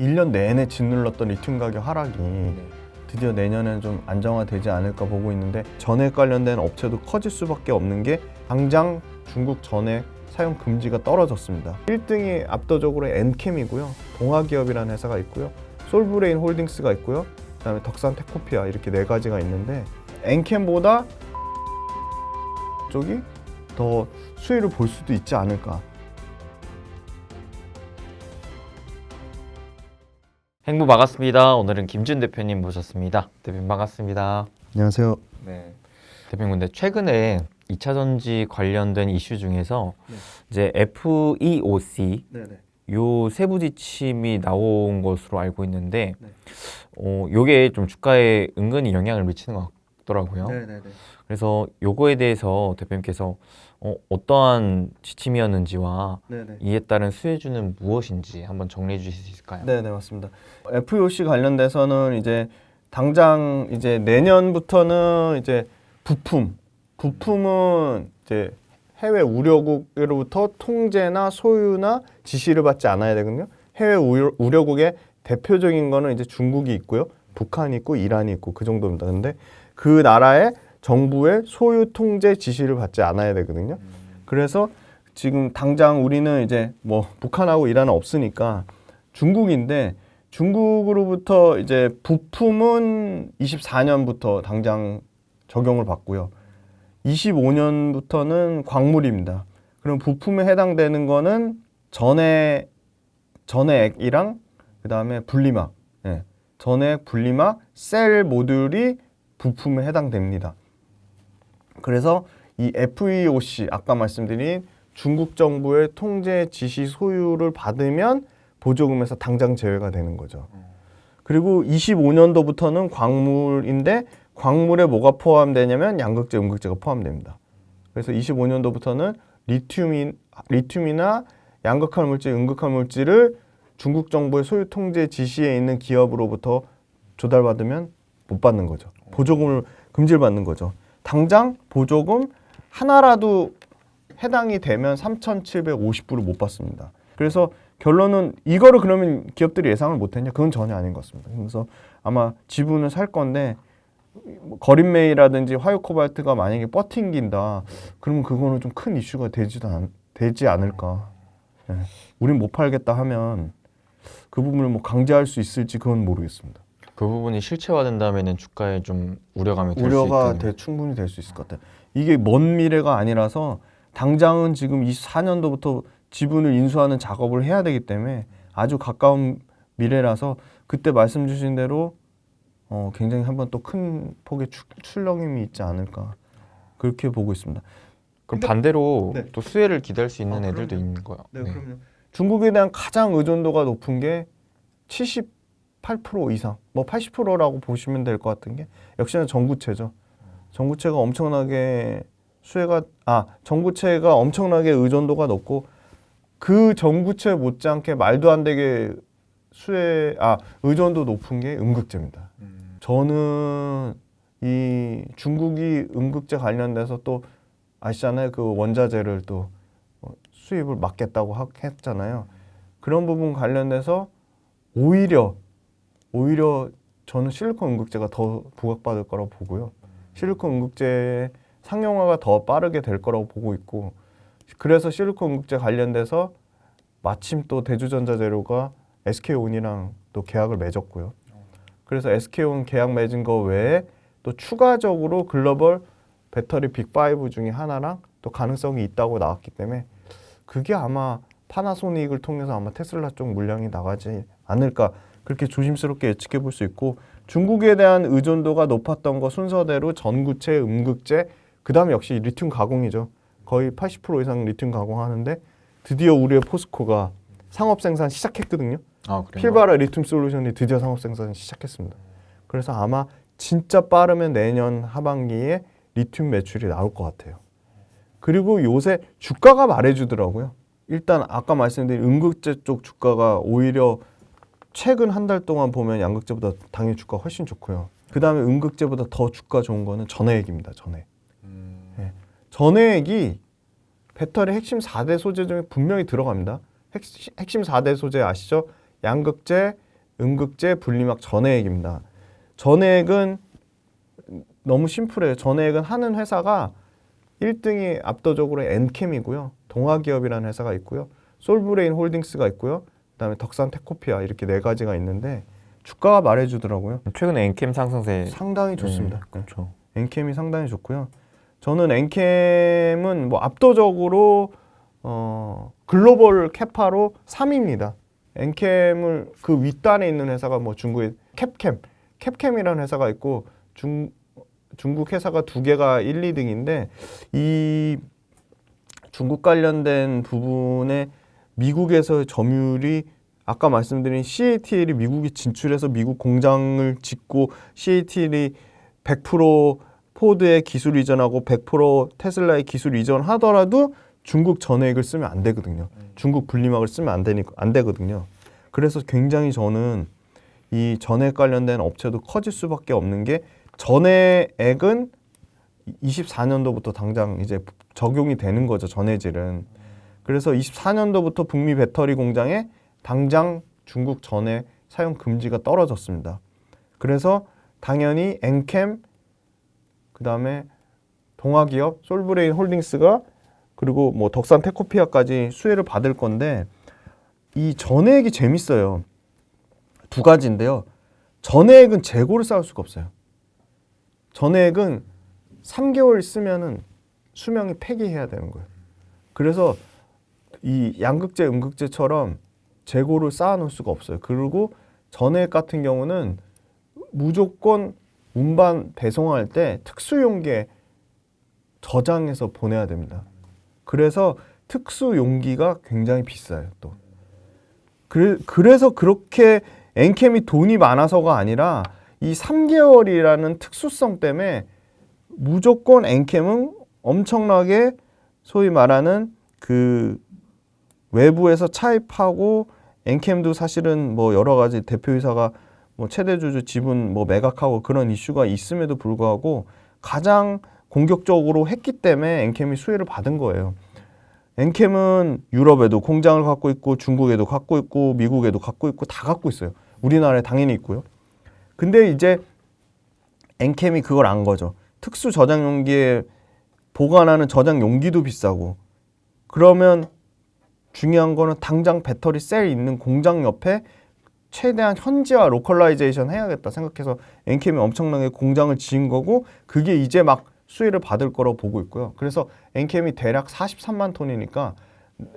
1년 내내 짓눌렀던 리튬 가격 하락이 드디어 내년에는 좀 안정화되지 않을까 보고 있는데, 전액 관련된 업체도 커질 수밖에 없는 게 당장 중국 전액 사용 금지가 떨어졌습니다. 1등이 압도적으로 엔캠이고요, 동아기업이라는 회사가 있고요, 솔브레인 홀딩스가 있고요, 그다음에 덕산 테코피아, 이렇게 네 가지가 있는데 엔캠보다 쪽이 더 수혜를 볼 수도 있지 않을까. 행보 반갑습니다. 오늘은 김준 대표님 모셨습니다. 대표님 반갑습니다. 안녕하세요. 네. 대표님, 근데 최근에 2차 전지 관련된 이슈 중에서 이제 FEOC 요 세부 지침이 나온 것으로 알고 있는데, 요게 좀 주가에 은근히 영향을 미치는 것 같더라고요. 그래서 요거에 대해서 대표님께서 어떠한 지침이었는지와 이에 따른 수혜주는 무엇인지 한번 정리해 주실 수 있을까요? 네, 맞습니다. FEOC 관련돼서는 이제 당장 이제 내년부터는 이제 부품은 이제 해외 우려국으로부터 통제나 소유나 지시를 받지 않아야 되거든요. 해외 우려국의 대표적인 거는 이제 중국이 있고요, 북한이 있고 이란이 있고 그 정도입니다. 근데 그 나라의 정부의 소유 통제 지시를 받지 않아야 되거든요. 그래서 지금 당장 우리는 이제 뭐 북한하고 이란은 없으니까 중국인데, 중국으로부터 이제 부품은 24년부터 당장 적용을 받고요. 25년부터는 광물입니다. 그럼 부품에 해당되는 거는 전해액이랑 그 다음에 분리막, 전해액, 분리막, 셀 모듈이 부품에 해당됩니다. 그래서 이 FEOC, 아까 말씀드린 중국 정부의 통제 지시 소유를 받으면 보조금에서 당장 제외가 되는 거죠. 그리고 25년도부터는 광물인데, 광물에 뭐가 포함되냐면 양극재, 음극재가 포함됩니다. 그래서 25년도부터는 리튬이나 양극할 물질, 음극할 물질을 중국 정부의 소유 통제 지시에 있는 기업으로부터 조달받으면 못 받는 거죠. 보조금을 금지를 받는 거죠. 당장 보조금 하나라도 해당이 되면 3,750불을 못 받습니다. 그래서 결론은 이거를 그러면 기업들이 예상을 못했냐? 그건 전혀 아닌 것 같습니다. 그래서 아마 지분을 살 건데, 거린메이라든지 화요 코발트가 만약에 뻗팅긴다, 그러면 그거는 좀 큰 이슈가 되지 않을까. 우린 못 팔겠다 하면 그 부분을 뭐 강제할 수 있을지 그건 모르겠습니다. 그 부분이 실체화된다면은 주가에 좀 우려감이 될 수 우려가 있겠네요. 충분히 될 수 있을 것 같아요. 이게 먼 미래가 아니라서 당장은 지금 24년도부터 지분을 인수하는 작업을 해야 되기 때문에 아주 가까운 미래라서, 그때 말씀 주신 대로 굉장히 한번 또 큰 폭의 출렁임이 있지 않을까, 그렇게 보고 있습니다. 그럼 반대로 네. 또 수혜를 기대할 수 있는 아, 애들도 그럼요. 있는 거예요. 그럼요. 중국에 대한 가장 의존도가 높은 게 78% 이상, 뭐 80%라고 보시면 될 것 같은 게 역시나 전구체죠. 전구체가 엄청나게 전구체가 엄청나게 의존도가 높고, 그 전구체 못지않게 말도 안 되게 의존도 높은 게 음극재입니다. 저는 이 중국이 음극재 관련돼서 또 아시잖아요. 그 원자재를 또 수입을 막겠다고 했잖아요. 그런 부분 관련돼서 오히려 저는 실리콘 음극재가 더 부각받을 거라고 보고요. 실리콘 음극재 상용화가 더 빠르게 될 거라고 보고 있고, 그래서 실리콘 음극재 관련돼서 마침 또 대주전자재료가 SK온이랑 또 계약을 맺었고요. 그래서 SK온 계약 맺은 거 외에 또 추가적으로 글로벌 배터리 빅5 중에 하나랑 또 가능성이 있다고 나왔기 때문에, 그게 아마 파나소닉을 통해서 아마 테슬라 쪽 물량이 나가지 않을까, 그렇게 조심스럽게 예측해 볼 수 있고, 중국에 대한 의존도가 높았던 거 순서대로 전구체, 음극재, 그 다음에 역시 리튬 가공이죠. 거의 80% 이상 리튬 가공하는데, 드디어 우리의 포스코가 상업 생산 시작했거든요. 아, 그래요? 필바라 리튬 솔루션이 드디어 상업 생산 시작했습니다. 그래서 아마 진짜 빠르면 내년 하반기에 리튬 매출이 나올 것 같아요. 그리고 요새 주가가 말해주더라고요. 일단 아까 말씀드린 음극재 쪽 주가가 오히려 최근 한 달 동안 보면 양극재보다 당연히 주가 훨씬 좋고요. 그 다음에 음극재보다 더 주가 좋은 거는 전해액입니다. 전해액이 배터리 핵심 4대 소재 중에 분명히 들어갑니다. 핵심 4대 소재 아시죠? 양극재, 음극재, 분리막, 전해액입니다. 전해액은 너무 심플해요. 전해액은 하는 회사가 1등이 압도적으로 엔캠이고요. 동아기업이라는 회사가 있고요. 솔브레인 홀딩스가 있고요. 그다음에 덕산 테코피아 이렇게 네 가지가 있는데 주가가 말해주더라고요. 최근에 엔캠 상승세 상당히 좋습니다. 그렇죠. 엔캠이 상당히 좋고요. 저는 엔캠은 뭐 압도적으로 글로벌 캐파로 3위입니다. 엔캠을 그 윗단에 있는 회사가 뭐 중국의 캡캠이라는 회사가 있고 중국 회사가 두 개가 1, 2등인데 이 중국 관련된 부분에 미국에서의 점유율이 아까 말씀드린 CATL이 미국에 진출해서 미국 공장을 짓고 CATL이 100% 포드의 기술 이전하고 100% 테슬라의 기술 이전하더라도 중국 전해액을 쓰면 안 되거든요. 중국 분리막을 쓰면 안 되거든요. 그래서 굉장히 저는 이 전해액 관련된 업체도 커질 수밖에 없는 게 전해액은 24년도부터 당장 이제 적용이 되는 거죠. 전해질은. 그래서 24년도부터 북미 배터리 공장에 당장 중국 전해 사용 금지가 떨어졌습니다. 그래서 당연히 엔캠 그다음에 동아기업 솔브레인 홀딩스가 그리고 뭐 덕산 테코피아까지 수혜를 받을 건데 이 전해액이 재밌어요. 두 가지인데요. 전해액은 재고를 쌓을 수가 없어요. 전해액은 3개월 쓰면은 수명이 폐기해야 되는 거예요. 그래서 이 양극재, 음극재처럼 재고를 쌓아놓을 수가 없어요. 그리고 전해액 같은 경우는 무조건 운반 배송할 때 특수 용기에 저장해서 보내야 됩니다. 그래서 특수 용기가 굉장히 비싸요. 또 그래서 그렇게 엔캠이 돈이 많아서가 아니라 이 3개월이라는 특수성 때문에 무조건 엔캠은 엄청나게 소위 말하는 그 외부에서 차입하고 엔캠도 사실은 뭐 여러 가지 대표이사가 뭐 최대 주주 지분 뭐 매각하고 그런 이슈가 있음에도 불구하고 가장 공격적으로 했기 때문에 엔캠이 수혜를 받은 거예요. 엔캠은 유럽에도 공장을 갖고 있고 중국에도 갖고 있고 미국에도 갖고 있고 다 갖고 있어요. 우리나라에 당연히 있고요. 근데 이제 엔캠이 그걸 안 거죠. 특수 저장 용기에 보관하는 저장 용기도 비싸고 그러면 중요한 거는 당장 배터리 셀 있는 공장 옆에 최대한 현지화 로컬라이제이션 해야겠다 생각해서 엔캠이 엄청나게 공장을 지은 거고 그게 이제 막 수혜를 받을 거라고 보고 있고요. 그래서 엔캠이 대략 43만 톤이니까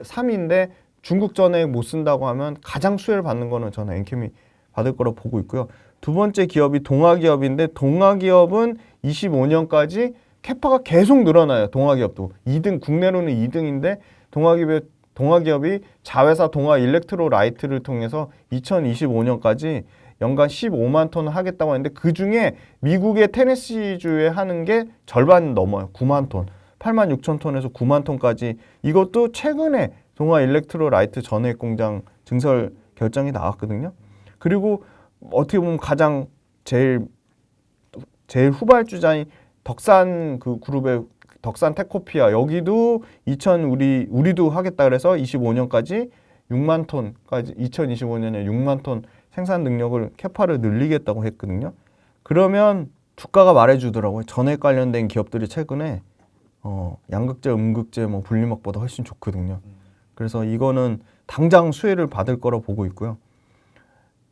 3위인데 중국 전해액 못 쓴다고 하면 가장 수혜를 받는 거는 저는 엔캠이 받을 거라고 보고 있고요. 두 번째 기업이 동아기업인데 동아기업은 25년까지 캐파가 계속 늘어나요. 동아기업도 2등 국내로는 2등인데 동아기업이 자회사 동아 일렉트로라이트를 통해서 2025년까지 연간 15만 톤을 하겠다고 했는데 그중에 미국의 테네시주에 하는 게 절반 넘어요. 9만 톤. 8만 6천 톤에서 9만 톤까지 이것도 최근에 동아 일렉트로라이트 전해액 공장 증설 결정이 나왔거든요. 그리고 어떻게 보면 가장 제일 후발주자인 덕산 그 그룹의 덕산 테코피아 여기도 우리도 하겠다 그래서 25년까지 6만 톤까지 2025년에 6만 톤 생산 능력을 캐파를 늘리겠다고 했거든요. 그러면 주가가 말해주더라고요. 전해액 관련된 기업들이 최근에 양극재, 음극재, 뭐 분리막보다 훨씬 좋거든요. 그래서 이거는 당장 수혜를 받을 거라고 보고 있고요.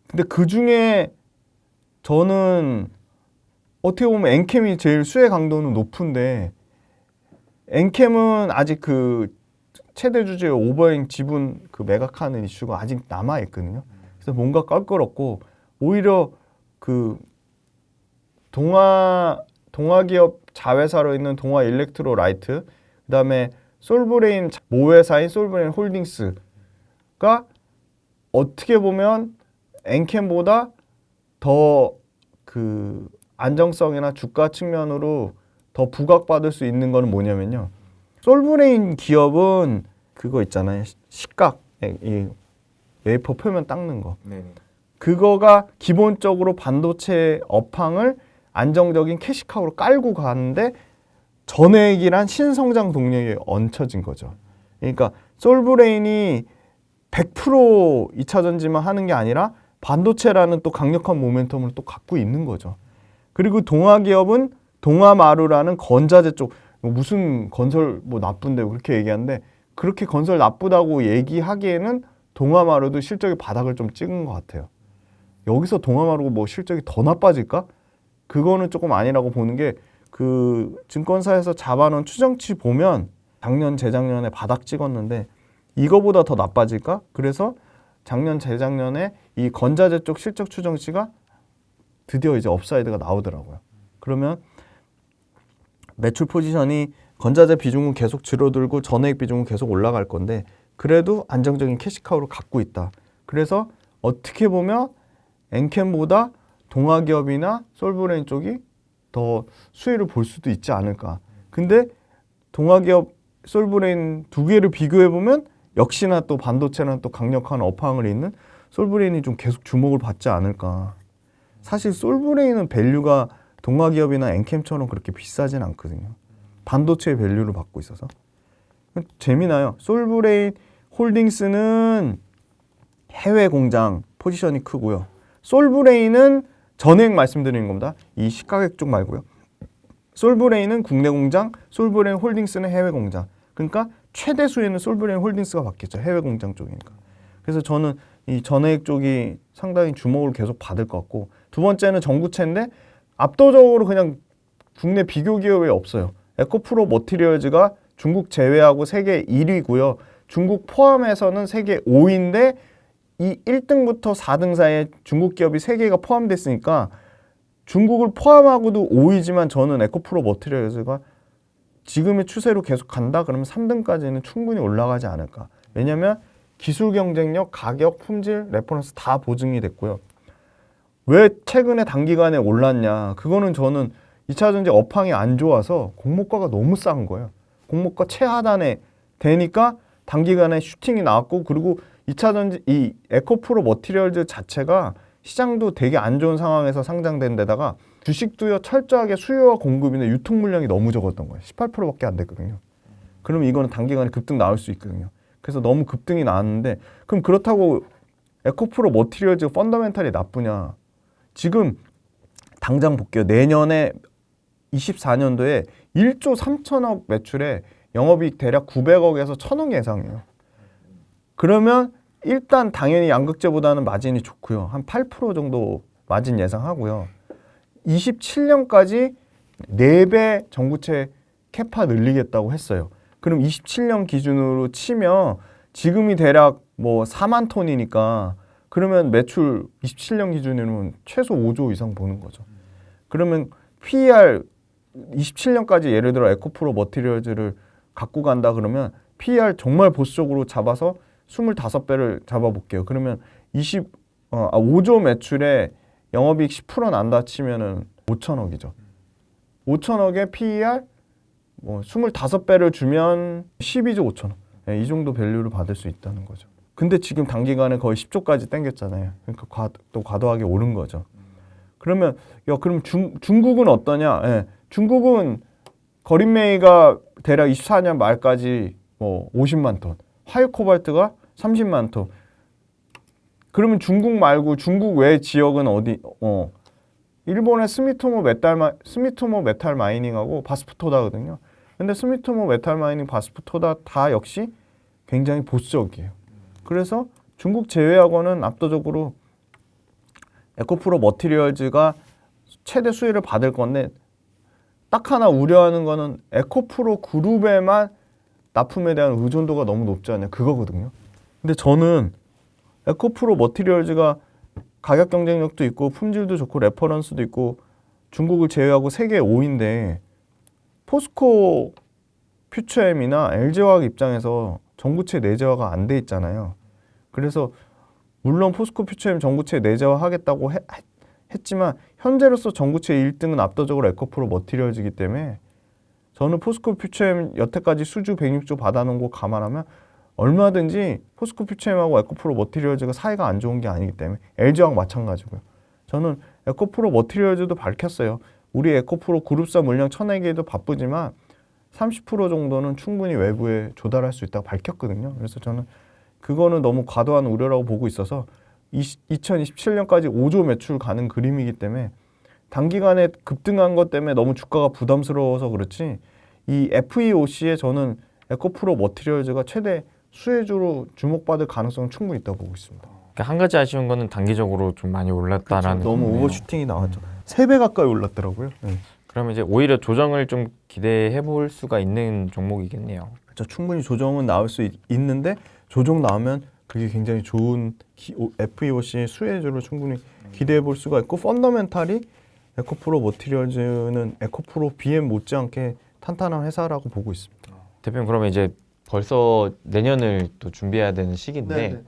근데 그 중에 저는 어떻게 보면 엔캠이 제일 수혜 강도는 높은데 엔캠은 아직 그 최대 주주의 오버행 지분 그 매각하는 이슈가 아직 남아 있거든요. 그래서 뭔가 껄끄럽고 오히려 그 동아기업 자회사로 있는 동아 일렉트로라이트 그다음에 솔브레인 모회사인 솔브레인 홀딩스가 어떻게 보면 엔캠보다 더 그 안정성이나 주가 측면으로 더 부각받을 수 있는 거는 뭐냐면요. 솔브레인 기업은 그거 있잖아요. 식각, 이 웨이퍼 표면 닦는 거. 네. 그거가 기본적으로 반도체 업황을 안정적인 캐시카우로 깔고 가는데 전해액이란 신성장 동력에 얹혀진 거죠. 그러니까 솔브레인이 100% 2차 전지만 하는 게 아니라 반도체라는 또 강력한 모멘텀을 또 갖고 있는 거죠. 그리고 동아기업은 동아마루라는 건자재 쪽, 무슨 건설 뭐 나쁜데 그렇게 얘기하는데, 그렇게 건설 나쁘다고 얘기하기에는 동아마루도 실적이 바닥을 좀 찍은 것 같아요. 여기서 동아마루가 뭐 실적이 더 나빠질까? 그거는 조금 아니라고 보는 게, 그 증권사에서 잡아놓은 추정치 보면 작년 재작년에 바닥 찍었는데 이거보다 더 나빠질까? 그래서 작년 재작년에 이 건자재 쪽 실적 추정치가 드디어 이제 업사이드가 나오더라고요. 그러면 매출 포지션이 건자재 비중은 계속 줄어들고 전해액 비중은 계속 올라갈 건데, 그래도 안정적인 캐시카우를 갖고 있다. 그래서 어떻게 보면 엔캠보다 동아기업이나 솔브레인 쪽이 더 수혜를 볼 수도 있지 않을까. 근데 동아기업, 솔브레인 두 개를 비교해 보면 역시나 또 반도체는 또 강력한 업황을 있는 솔브레인이 좀 계속 주목을 받지 않을까. 사실 솔브레인은 밸류가 동아기업이나 엔캠처럼 그렇게 비싸진 않거든요. 반도체의 밸류를 받고 있어서 재미나요. 솔브레인 홀딩스는 해외 공장 포지션이 크고요. 솔브레인은 전액 말씀드리는 겁니다. 이 시가격 쪽 말고요. 솔브레인은 국내 공장, 솔브레인 홀딩스는 해외 공장. 그러니까 최대 수혜는 솔브레인 홀딩스가 받겠죠. 해외 공장 쪽이니까. 그래서 저는 이 전액 쪽이 상당히 주목을 계속 받을 것 같고, 두 번째는 전구체인데 압도적으로 그냥 국내 비교 기업이 없어요. 에코프로 머티리얼즈가 중국 제외하고 세계 1위고요. 중국 포함해서는 세계 5위인데 이 1등부터 4등 사이에 중국 기업이 3개가 포함됐으니까 중국을 포함하고도 5위지만 저는 에코프로 머티리얼즈가 지금의 추세로 계속 간다 그러면 3등까지는 충분히 올라가지 않을까. 왜냐하면 기술 경쟁력, 가격, 품질, 레퍼런스 다 보증이 됐고요. 왜 최근에 단기간에 올랐냐. 그거는 저는 2차전지 업황이 안 좋아서 공모가가 너무 싼 거예요. 공모가 최하단에 되니까 단기간에 슈팅이 나왔고, 그리고 2차전지 이 에코프로 머티리얼즈 자체가 시장도 되게 안 좋은 상황에서 상장된 데다가 주식도요 철저하게 수요와 공급이나 유통 물량이 너무 적었던 거예요. 18%밖에 안 됐거든요. 그러면 이거는 단기간에 급등 나올 수 있거든요. 그래서 너무 급등이 나왔는데, 그럼 그렇다고 에코프로 머티리얼즈 펀더멘탈이 나쁘냐? 지금 당장 볼게요. 내년에 24년도에 1조 3천억 매출에 영업이익 대략 900억에서 1000억 예상이에요. 그러면 일단 당연히 양극재보다는 마진이 좋고요. 한 8% 정도 마진 예상하고요. 27년까지 4배 전구체 캐파 늘리겠다고 했어요. 그럼 27년 기준으로 치면 지금이 대략 뭐 4만 톤이니까 그러면 매출 27년 기준으로는 최소 5조 이상 보는 거죠. 그러면 PER 27년까지 예를 들어 에코프로 머티리얼즈를 갖고 간다 그러면 PER 정말 보수적으로 잡아서 25배를 잡아볼게요. 그러면 5조 매출에 영업이익 10% 난다 치면은 5천억이죠. 5천억에 PER 뭐 25배를 주면 12조 5천억. 이 정도 밸류를 받을 수 있다는 거죠. 근데 지금 단기간에 거의 10조까지 땡겼잖아요. 그러니까 또 과도하게 오른 거죠. 그러면 그럼 중국은 어떠냐? 예, 중국은 거린매가 대략 24년 말까지 뭐 50만 톤, 화유 코발트가 30만 톤. 그러면 중국 말고 중국 외 지역은 어디? 일본의 스미토모 메탈 마이닝하고 바스프토다거든요. 근데 스미토모 메탈 마이닝, 바스프토다 다 역시 굉장히 보수적이에요. 그래서 중국 제외하고는 압도적으로 에코프로 머티리얼즈가 최대 수혜를 받을 건데, 딱 하나 우려하는 거는 에코프로 그룹에만 납품에 대한 의존도가 너무 높지 않냐, 그거거든요. 근데 저는 에코프로 머티리얼즈가 가격 경쟁력도 있고 품질도 좋고 레퍼런스도 있고 중국을 제외하고 세계 5위인데 포스코 퓨처엠이나 LG화학 입장에서 전구체 내재화가 안 돼 있잖아요. 그래서 물론 포스코 퓨처엠 전구체 내재화 하겠다고 했지만 현재로서 전구체 1등은 압도적으로 에코프로 머티리얼즈이기 때문에 저는 포스코 퓨처엠 여태까지 수주 106조 받아놓은 거 감안하면 얼마든지 포스코 퓨처엠하고 에코프로 머티리얼즈가 사이가 안 좋은 게 아니기 때문에 LG화학 마찬가지고요. 저는 에코프로 머티리얼즈도 밝혔어요. 우리 에코프로 그룹사 물량 쳐내기에도 바쁘지만 30% 정도는 충분히 외부에 조달할 수 있다고 밝혔거든요. 그래서 저는 그거는 너무 과도한 우려라고 보고 있어서 2027년까지 5조 매출 가는 그림이기 때문에 단기간에 급등한 것 때문에 너무 주가가 부담스러워서 그렇지 이 FEOC에 저는 에코프로 머티리얼즈가 최대 수혜주로 주목받을 가능성은 충분히 있다고 보고 있습니다. 그러니까 한 가지 아쉬운 거는 단기적으로 좀 많이 올랐다라는 너무 거네요. 오버슈팅이 나왔죠. 3배 가까이 올랐더라고요. 그러면 이제 오히려 조정을 좀 기대해 볼 수가 있는 종목이겠네요. 그렇죠. 충분히 조정은 나올 수 있는데 조정 나오면 그게 굉장히 좋은 FEOC 수혜주를 충분히 기대해 볼 수가 있고 펀더멘탈이 에코프로 머티리얼즈는 에코프로 BM 못지않게 탄탄한 회사라고 보고 있습니다. 대표님 그러면 이제 벌써 내년을 또 준비해야 되는 시기인데 네네.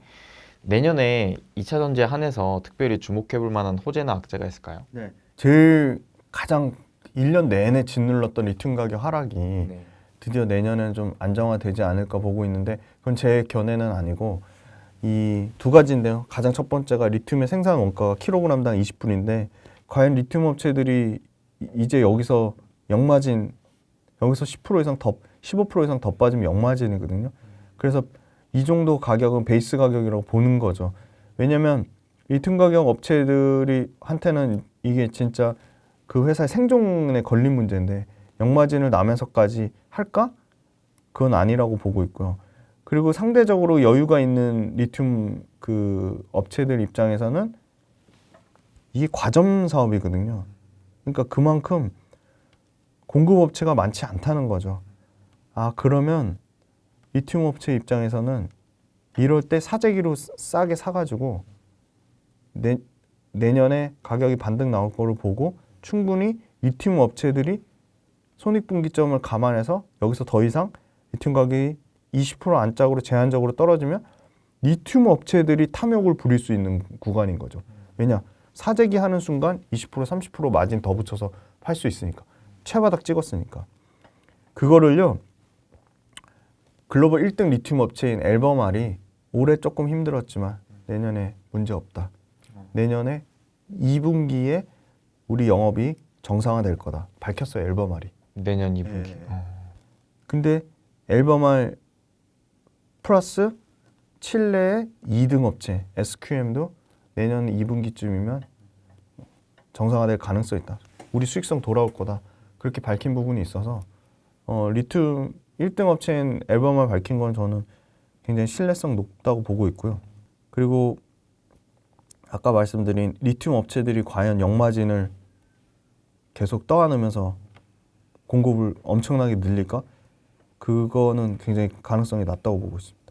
내년에 2차 전지에 한해서 특별히 주목해 볼 만한 호재나 악재가 있을까요? 제일 가장 1년 내내 짓눌렀던 리튬 가격 하락이 네. 드디어 내년에는 좀 안정화되지 않을까 보고 있는데 그건 제 견해는 아니고 이 두 가지인데요. 가장 첫 번째가 리튬의 생산 원가가 킬로그램당 20불인데 과연 리튬 업체들이 이제 여기서 역마진 여기서 10% 이상 더 15% 이상 더 빠지면 역마진이거든요. 그래서 이 정도 가격은 베이스 가격이라고 보는 거죠. 왜냐면 리튬 가격 업체들이 한테는 이게 진짜 그 회사의 생존에 걸린 문제인데 역마진을 나면서까지 할까? 그건 아니라고 보고 있고요. 그리고 상대적으로 여유가 있는 리튬 그 업체들 입장에서는 이게 과점 사업이거든요. 그러니까 그만큼 공급 업체가 많지 않다는 거죠. 아, 그러면 리튬 업체 입장에서는 이럴 때 사재기로 싸게 사가지고 내년에 가격이 반등 나올 거를 보고 충분히 리튬 업체들이 손익분기점을 감안해서 여기서 더 이상 리튬 가격이 20% 안짝으로 제한적으로 떨어지면 리튬 업체들이 탐욕을 부릴 수 있는 구간인 거죠. 왜냐? 사재기 하는 순간 20% 30% 마진 더 붙여서 팔 수 있으니까. 최바닥 찍었으니까. 그거를요. 글로벌 1등 리튬 업체인 앨범알이 올해 조금 힘들었지만 내년에 문제 없다. 내년에 2분기에 우리 영업이 정상화될 거다. 밝혔어요. 앨범알이. 내년 2분기. 예. 근데 앨범알 플러스 칠레의 2등 업체 SQM도 내년 2분기쯤이면 정상화될 가능성이 있다. 우리 수익성 돌아올 거다. 그렇게 밝힌 부분이 있어서 리튬 1등 업체인 앨범알 밝힌 건 저는 굉장히 신뢰성 높다고 보고 있고요. 그리고 아까 말씀드린 리튬 업체들이 과연 역마진을 계속 떠안으면서 공급을 엄청나게 늘릴까? 그거는 굉장히 가능성이 낮다고 보고 있습니다.